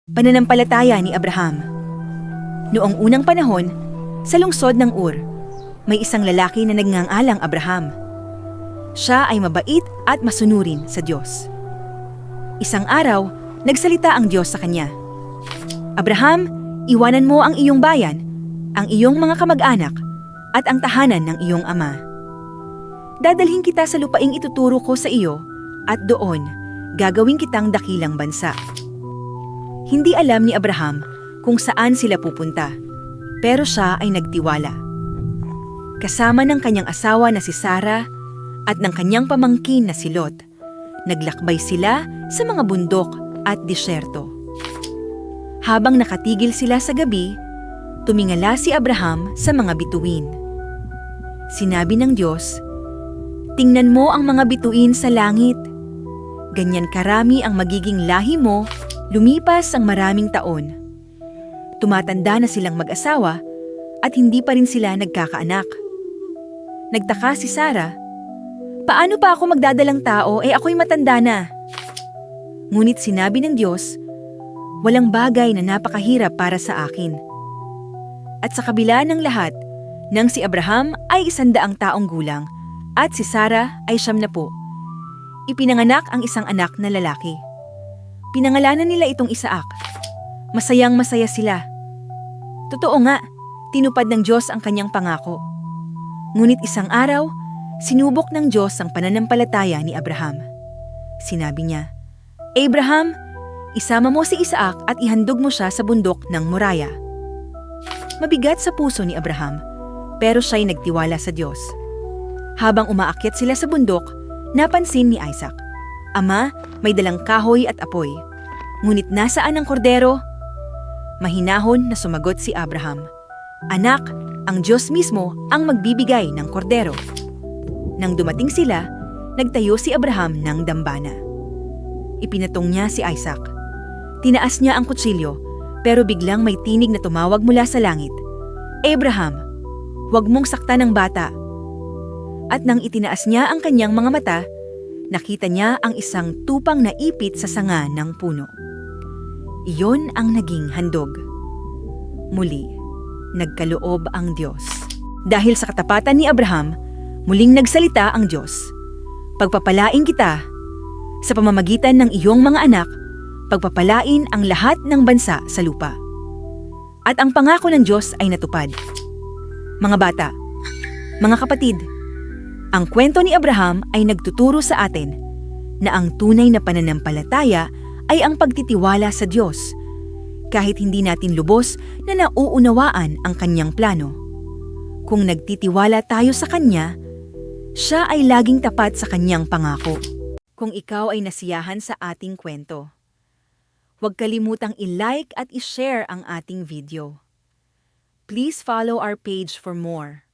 Pananampalataya ni Abraham. Noong unang panahon, sa lungsod ng Ur, may isang lalaki na nagngangalang Abraham. Siya ay mabait at masunurin sa Diyos. Isang araw, nagsalita ang Diyos sa kanya. Abraham, iwanan mo ang iyong bayan, ang iyong mga kamag-anak, at ang tahanan ng iyong ama. Dadalhin kita sa lupaing ituturo ko sa iyo, at doon, gagawin kitang dakilang bansa. Hindi alam ni Abraham kung saan sila pupunta, pero siya ay nagtiwala. Kasama ng kanyang asawa na si Sarah at ng kanyang pamangkin na si Lot, naglakbay sila sa mga bundok at disyerto. Habang nakatigil sila sa gabi, tumingala si Abraham sa mga bituin. Sinabi ng Diyos, "Tingnan mo ang mga bituin sa langit. Ganyan karami ang magiging lahi mo, lumipas ang maraming taon. Tumatanda na silang mag-asawa at hindi pa rin sila nagkakaanak." Nagtaka si Sarah, "Paano pa ako magdadalang tao ako'y matanda na?" Ngunit sinabi ng Diyos, "Walang bagay na napakahirap para sa akin." At sa kabila ng lahat, nang si Abraham ay 100 taong gulang at si Sarah ay 70, ipinanganak ang isang anak na lalaki. Pinangalanan nila itong Isaac. Masayang masaya sila. Totoo nga, tinupad ng Diyos ang kanyang pangako. Ngunit isang araw, sinubok ng Diyos ang pananampalataya ni Abraham. Sinabi niya, "Abraham, isama mo si Isaac at ihandog mo siya sa bundok ng Moriah." Mabigat sa puso ni Abraham, pero siya'y nagtiwala sa Diyos. Habang umaakyat sila sa bundok, napansin ni Isaac, "Ama, may dalang kahoy at apoy. Ngunit nasaan ang kordero?" Mahinahon na sumagot si Abraham, "Anak, ang Diyos mismo ang magbibigay ng kordero." Nang dumating sila, nagtayo si Abraham ng dambana. Ipinatong niya si Isaac. Tinaas niya ang kutsilyo, pero biglang may tinig na tumawag mula sa langit, "Abraham, huwag mong saktan ang bata." At nang itinaas niya ang kanyang mga mata, nakita niya ang isang tupang na ipit sa sanga ng puno. Iyon ang naging handog. Muli, nagkaloob ang Diyos. Dahil sa katapatan ni Abraham, muling nagsalita ang Diyos, "Pagpapalain kita. Sa pamamagitan ng iyong mga anak, pagpapalain ang lahat ng bansa sa lupa." At ang pangako ng Diyos ay natupad. Mga bata, mga kapatid, ang kwento ni Abraham ay nagtuturo sa atin na ang tunay na pananampalataya ay ang pagtitiwala sa Diyos, kahit hindi natin lubos na nauunawaan ang kanyang plano. Kung nagtitiwala tayo sa Kanya, Siya ay laging tapat sa kanyang pangako. Kung ikaw ay nasiyahan sa ating kwento, huwag kalimutang i-like at i-share ang ating video. Please follow our page for more.